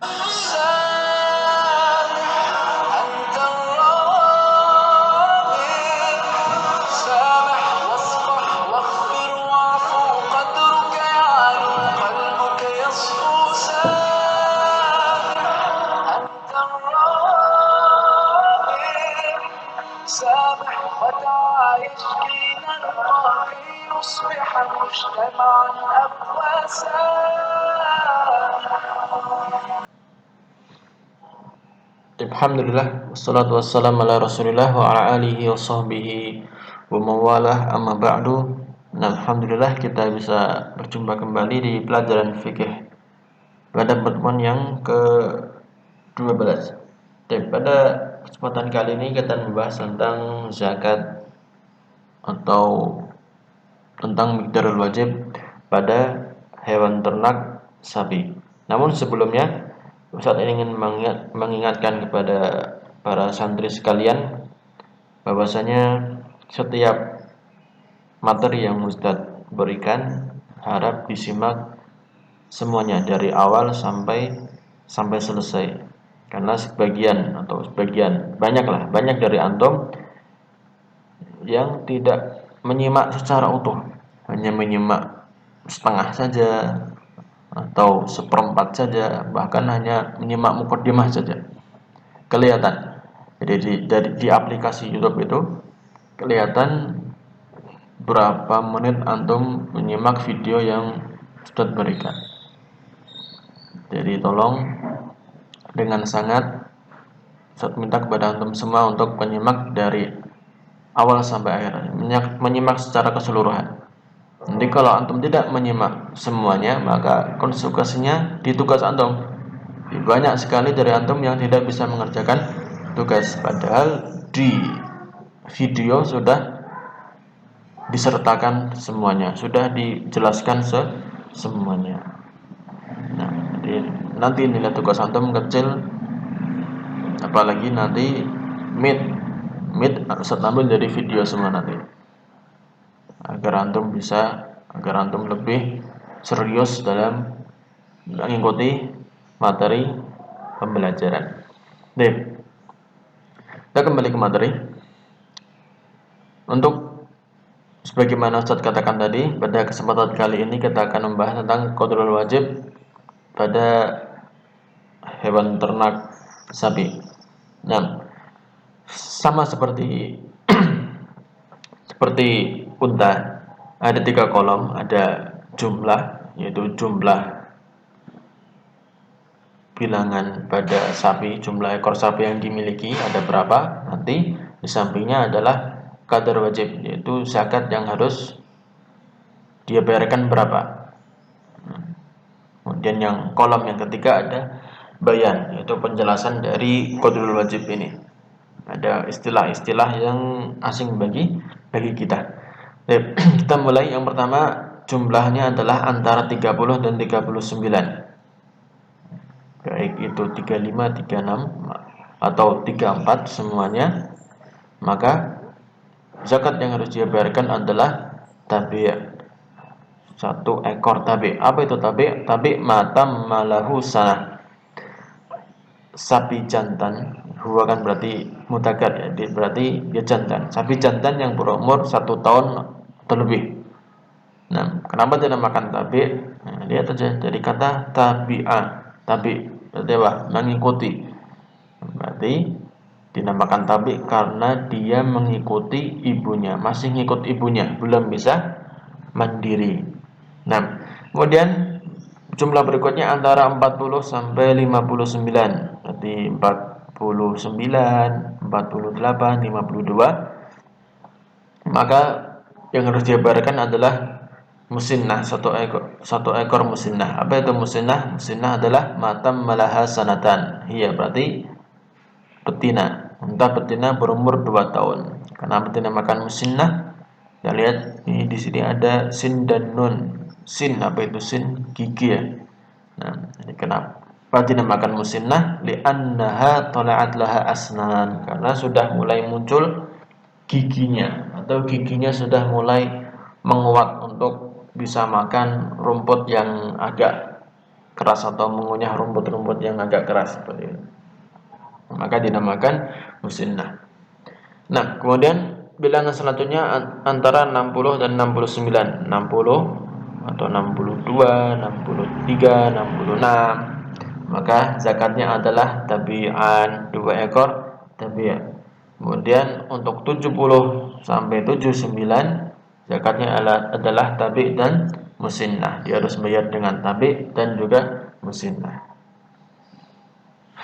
أنت الراضي سامح واصفح واغفر واعفو قدرك يعلو قلبك يصفو أنت الراضي سامح وتعايش كي نلقى كي نصبح مجتمعا أقوى Alhamdulillah, wassalatu wassalamu ala rasulillah wa ala alihi wa sahbihi wa mawalah amma ba'du. Nah, Alhamdulillah kita bisa berjumpa kembali di pelajaran fikih pada pertemuan yang ke-12. Dan pada kesempatan kali ini kita membahas tentang zakat atau tentang miqdarul wajib pada hewan ternak sapi. Namun sebelumnya Ustaz ingin mengingatkan kepada para santri sekalian bahwasanya setiap materi yang Ustaz berikan harap disimak semuanya dari awal sampai selesai. Karena banyak dari antum yang tidak menyimak secara utuh, hanya menyimak setengah saja atau seperempat saja, bahkan hanya menyimak mukadimah saja. Kelihatan. Jadi di aplikasi YouTube itu kelihatan berapa menit antum menyimak video yang Ustaz berikan. Jadi tolong dengan sangat Ustaz minta kepada antum semua untuk menyimak dari awal sampai akhir, menyimak secara keseluruhan. Nanti kalau antum tidak menyimak semuanya, maka konsekuensinya di tugas antum. Banyak sekali dari antum yang tidak bisa mengerjakan tugas, padahal di video sudah disertakan semuanya, sudah dijelaskan semuanya. Nah, nanti nilai tugas antum kecil, apalagi nanti mid Ustaz ambil dari video semua nanti. Agar antum lebih serius dalam mengikuti materi pembelajaran. Baik, kita kembali ke materi. Untuk sebagaimana Ustaz katakan tadi, pada kesempatan kali ini kita akan membahas tentang qadrul wajib pada hewan ternak sapi. Nah, sama seperti unta, ada 3 kolom, ada jumlah, yaitu jumlah bilangan pada sapi, jumlah ekor sapi yang dimiliki ada berapa. Nanti di sampingnya adalah qadar wajib, yaitu zakat yang harus dia bayarkan berapa. Kemudian yang kolom yang ketiga ada bayan, yaitu penjelasan dari qadrul wajib ini. Ada istilah-istilah yang asing bagi kita. Kita mulai. Yang pertama, jumlahnya adalah antara 30 dan 39. Baik itu 35, 36 atau 34 semuanya, maka zakat yang harus dia bayarkan adalah tabi', 1 ekor tabi'. Apa itu tabi'? Tabi' matam malahu sanah, sapi jantan. Huwa kan berarti mutakat ya, berarti dia jantan. Sapi jantan yang berumur 1 tahun atau lebih. Nah, kenapa dinamakan tabi'? Nah, lihat aja dari kata tabi'ah. Tabi' berarti apa? Mengikuti. Berarti dinamakan tabi' karena dia mengikuti ibunya, masih ngikut ibunya, belum bisa mandiri. Nah, kemudian jumlah berikutnya antara 40 sampai 59. Berarti 49, 48, 52. Maka yang harus dibayarkan adalah musinnah, 1 ekor musinnah. Apa itu musinnah? Musinnah adalah matam malaha sanatan. Iya, berarti betina. Unta betina berumur 2 tahun. Kenapa dinamakan musinnah? Kita lihat ini di sini ada sin dan nun. Sin, apa itu sin? Gigi ya. Nah, ini kenapa dinamakan musinnah? Li'annaha tala'at laha asnan. Karena sudah mulai muncul giginya, atau giginya sudah mulai menguat untuk bisa makan rumput yang agak keras atau mengunyah rumput-rumput yang agak keras seperti itu. Maka dinamakan musinnah. Nah, kemudian bilangan selanjutnya antara 60 dan 69. 60 atau 62, 63, 66. Maka zakatnya adalah tabi'an, 2 ekor tabi'. Kemudian untuk 70 sampai 79 zakatnya adalah tabi' dan musinnah. Dia harus bayar dengan tabi' dan juga musinnah.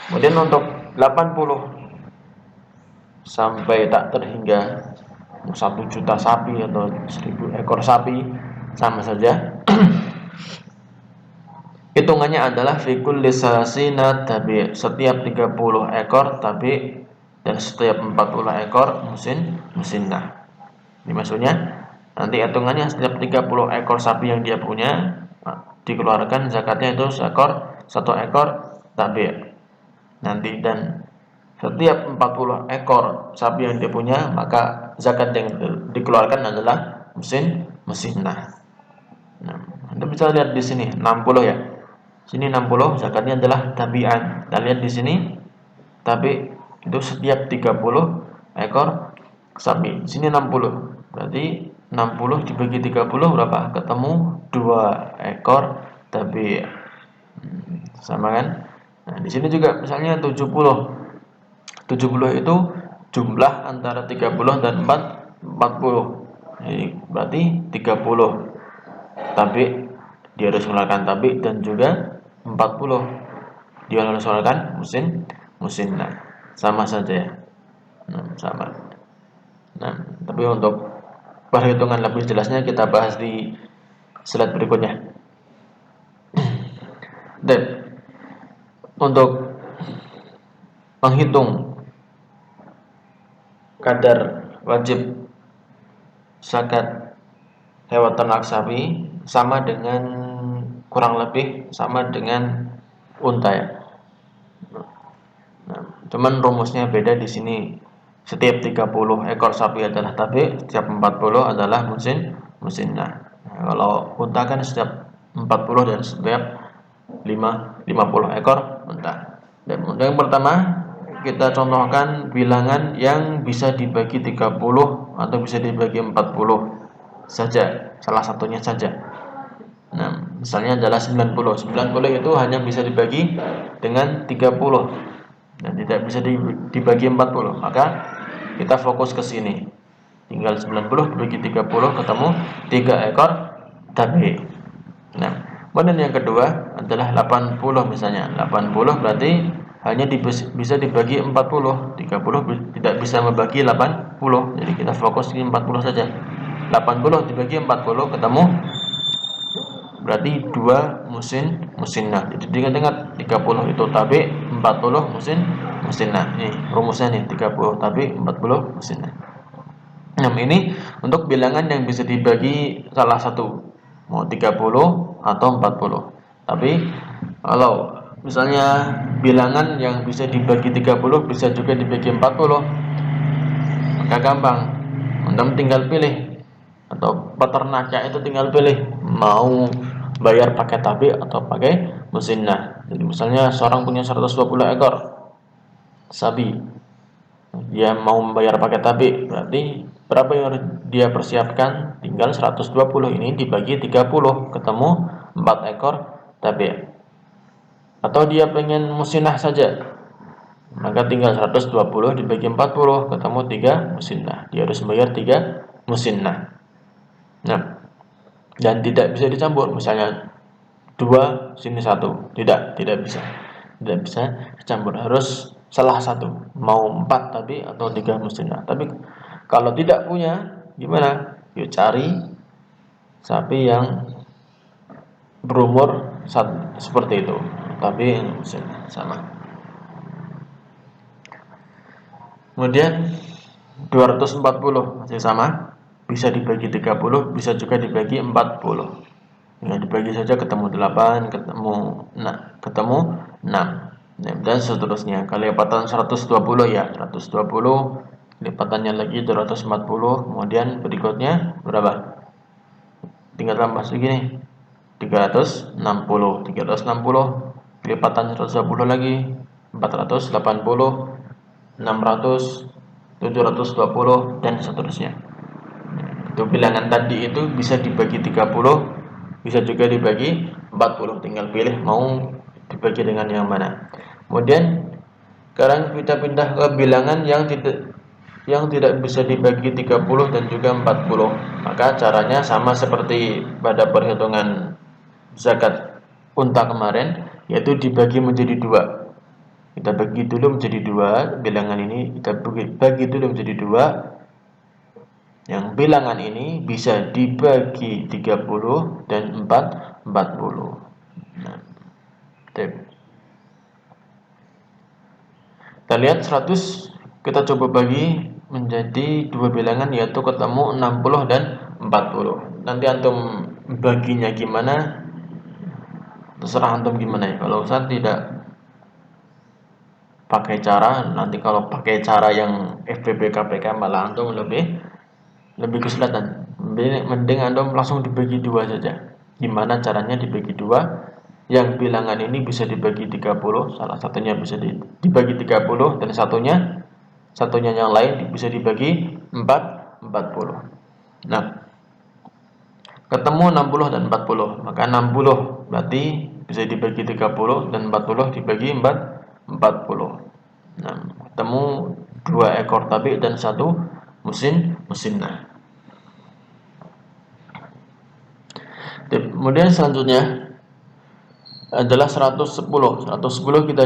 Kemudian untuk 80 sampai tak terhingga 1 juta sapi atau 1.000 ekor sapi sama saja. Hitungannya adalah fikul lisasina tabi, setiap 30 ekor tabi dan setiap 40 ekor musinnah. Ini maksudnya nanti hitungannya setiap 30 ekor sapi yang dia punya dikeluarkan zakatnya itu 1 ekor tabi. Nanti dan setiap 40 ekor sapi yang dia punya, maka zakat yang dikeluarkan adalah musinnah. Nah, Anda bisa lihat di sini 60 ya. Sini 60 zakatnya adalah tabi'an. Kita lihat di sini tabi itu setiap 30 ekor sapi. Di sini 60. Berarti 60 dibagi 30 berapa? Ketemu 2 ekor tabi. Sama kan? Nah, di sini juga misalnya 70. 70 itu jumlah antara 30 dan 40. Jadi berarti 30 tabi dia harus mengeluarkan tabi dan juga 40 dia harus mengeluarkan musinnah. Sama saja ya. Sama. Nah, tapi untuk perhitungan lebih jelasnya kita bahas di slide berikutnya. Dan untuk menghitung kadar wajib zakat hewan ternak sapi sama dengan kurang lebih sama dengan unta ya. Nah, cuman rumusnya beda di sini. Setiap 30 ekor sapi adalah tabi, setiap 40 adalah musinnah. Nah, kalau unta kan setiap 40 dan setiap 50 ekor unta. Dan untuk yang pertama kita contohkan bilangan yang bisa dibagi 30 atau bisa dibagi 40 saja, salah satunya saja. Nah, misalnya adalah 90. 90 itu hanya bisa dibagi dengan 30 dan tidak bisa dibagi 40. Maka kita fokus ke sini. Tinggal 90 dibagi 30 ketemu 3 ekor tabi. Nah, kemudian yang kedua adalah 80 misalnya. 80 berarti hanya bisa dibagi 40. 30 tidak bisa membagi 80. Jadi kita fokus di 40 saja. 80 dibagi 40 ketemu berarti 2 musinnah. Jadi diingat-ingat 30 itu tabi, 40 musinnah. Nih rumusnya nih 30 tabi, 40 musinnah. Nah, ini untuk bilangan yang bisa dibagi salah satu, mau 30 atau 40. Tapi kalau misalnya bilangan yang bisa dibagi 30 bisa juga dibagi 40, maka gampang. Anda tinggal pilih, atau peternaknya itu tinggal pilih mau bayar pakai tabi atau pakai musinnah. Jadi misalnya seorang punya 120 ekor sapi, dia mau membayar pakai tabi, berarti berapa yang harus dia persiapkan? Tinggal 120 ini dibagi 30 ketemu 4 ekor tabi. Atau dia pengen musinnah saja, maka tinggal 120 dibagi 40 ketemu 3 musinnah. Dia harus bayar 3 musinnah. Nah, dan tidak bisa dicampur, misalnya 2 sini 1, tidak bisa dicampur, harus salah satu, mau 4 tapi atau 3 musinnah. Tapi kalau tidak punya gimana? Yuk cari sapi yang berumur seperti itu, tapi musinnah sama. Kemudian 240 masih sama, bisa dibagi 30, bisa juga dibagi 40. Tinggal dibagi saja ketemu 8, ketemu 6, dan seterusnya. Kali lipatan 120 ya, 120 lipatannya lagi 240, kemudian berikutnya berapa? Tinggal tambah segini. 360 kelipatan 120 lagi 480, 600, 720 dan seterusnya. Itu bilangan tadi itu bisa dibagi 30, bisa juga dibagi 40, tinggal pilih mau dibagi dengan yang mana. Kemudian sekarang kita pindah ke bilangan yang tidak bisa dibagi 30 dan juga 40. Maka caranya sama seperti pada perhitungan zakat unta kemarin, yaitu dibagi menjadi dua. Kita bagi dulu menjadi dua, bilangan ini kita bagi dulu menjadi dua. Yang bilangan ini bisa dibagi 30 dan 40. Nah, kita lihat 100 kita coba bagi menjadi dua bilangan, yaitu ketemu 60 dan 40. Nanti antum baginya gimana terserah antum gimana ya. Kalau Ustaz tidak pakai cara, nanti kalau pakai cara yang FPB KPK malah antum lebih kesulitan. Mending antum langsung dibagi dua saja. Gimana caranya dibagi dua? Yang bilangan ini bisa dibagi 30, salah satunya bisa dibagi 30 dan satunya yang lain bisa dibagi 40. Nah, ketemu 60 dan 40, maka 60 berarti bisa dibagi 30 dan 40 dibagi 40. Nah, ketemu 2 ekor tabi dan 1 musinnah. Kemudian selanjutnya adalah 110. 110 kita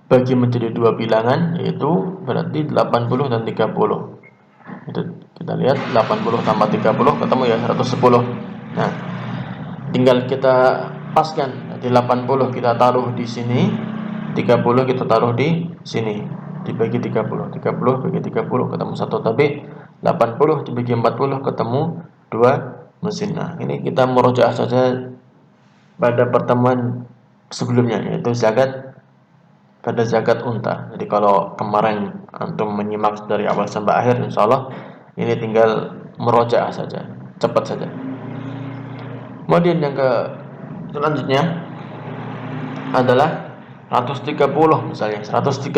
bagi menjadi dua bilangan, yaitu berarti 80 dan 30. Itu kita lihat 80 tambah 30 ketemu ya 110. Nah, tinggal kita paskan. Jadi 80 kita taruh di sini, 30 kita taruh di sini. Dibagi 30. 30 bagi 30 ketemu satu tabi. 80 dibagi 40 ketemu 2 musinnah. Ini kita murojaah saja pada pertemuan sebelumnya, yaitu pada zakat unta. Jadi kalau kemarin antum menyimak dari awal sampai akhir, insyaallah ini tinggal murojaah saja, cepat saja. Kemudian yang selanjutnya adalah 130, misalnya 130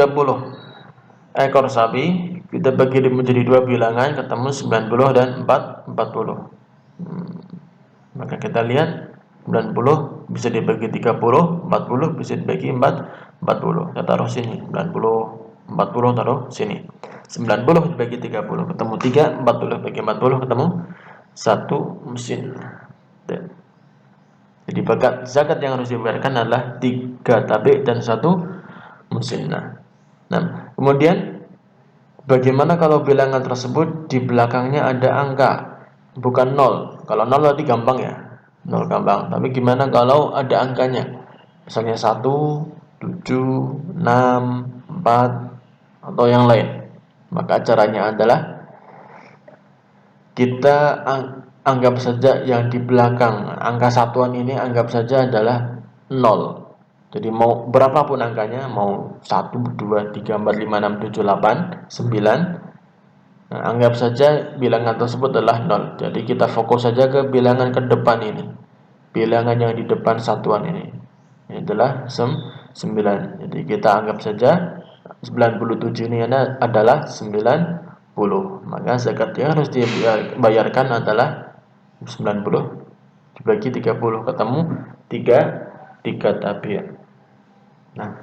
ekor sapi kita bagi menjadi dua bilangan, ketemu 90 dan 40. Maka kita lihat 90 bisa dibagi 30, 40 bisa dibagi 40. Kita taruh sini 90, 40 taruh sini. 90 dibagi 30 ketemu 3, 40 bagi 40 ketemu 1 mesin. Jadi zakat yang harus dibayarkan adalah 3 tabi dan 1 musinnah. Nah, kemudian bagaimana kalau bilangan tersebut di belakangnya ada angka, bukan 0. Kalau 0 tadi gampang ya, 0 gampang. Tapi gimana kalau ada angkanya? Misalnya 1, 7, 6, 4 atau yang lain. Maka caranya adalah kita anggap saja yang di belakang angka satuan ini anggap saja adalah 0. Jadi mau berapapun angkanya, mau 1, 2, 3, 4, 5, 6, 7, 8, 9, nah, anggap saja bilangan tersebut adalah 0. Jadi kita fokus saja ke bilangan ke depan ini. Bilangan yang di depan satuan ini adalah 9. Jadi kita anggap saja 97 ini adalah 90. Maka zakat yang harus dibayarkan adalah 90 dibagi 30 ketemu 3 tabi. Nah,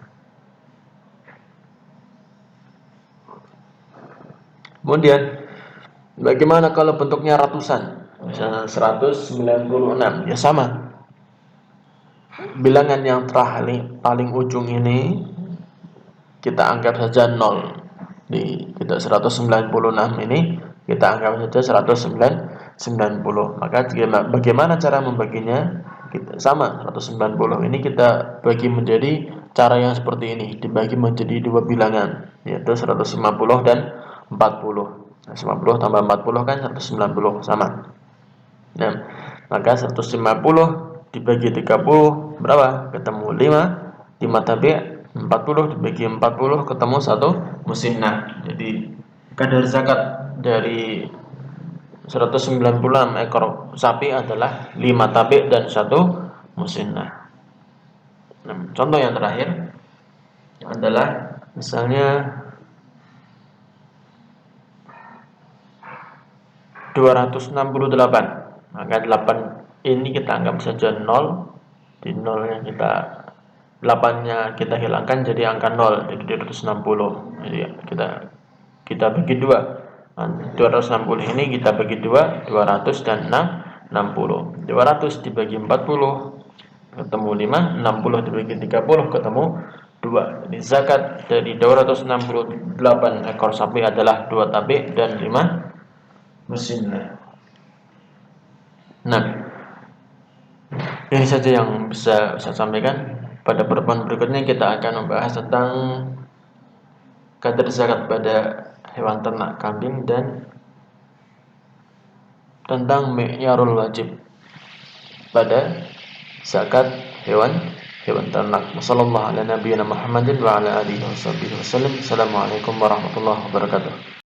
kemudian bagaimana kalau bentuknya ratusan? Misalnya 196, ya sama. Bilangan yang paling ujung ini kita anggap saja 0. Kita 196 ini kita anggap saja 190. Maka bagaimana cara membaginya? Kita sama 190 ini kita bagi menjadi cara yang seperti ini, dibagi menjadi dua bilangan, yaitu 150 dan 40. 50 tambah 40 kan 190 sama. Nah, maka 150 dibagi 30 berapa? Ketemu 5 tabi. 40 dibagi 40 ketemu 1 musinnah. Jadi kadar zakat dari 196 ekor sapi adalah 5 tabi dan 1 musinnah. Nah, contoh yang terakhir adalah misalnya 268. Maka 8 ini kita anggap saja 0. Di 0-nya kita 8-nya kita hilangkan jadi angka 0, jadi 260. Jadi kita bagi 2. 260 ini kita bagi 2, 200 dan 60. 200 dibagi 40 ketemu 5, 60 dibagi 30 ketemu 2. Jadi zakat dari 268 ekor sapi adalah 2 tabi dan 5 musinnah. Nah, ini saja yang bisa saya sampaikan. Pada pertemuan berikutnya kita akan membahas tentang kadar zakat pada hewan ternak kambing dan tentang mi'yarul wajib pada zakat hewan ternak. Wassallallahu ala nabiyyina Muhammadin wa ala alihi wasallam. Assalamualaikum warahmatullahi wabarakatuh.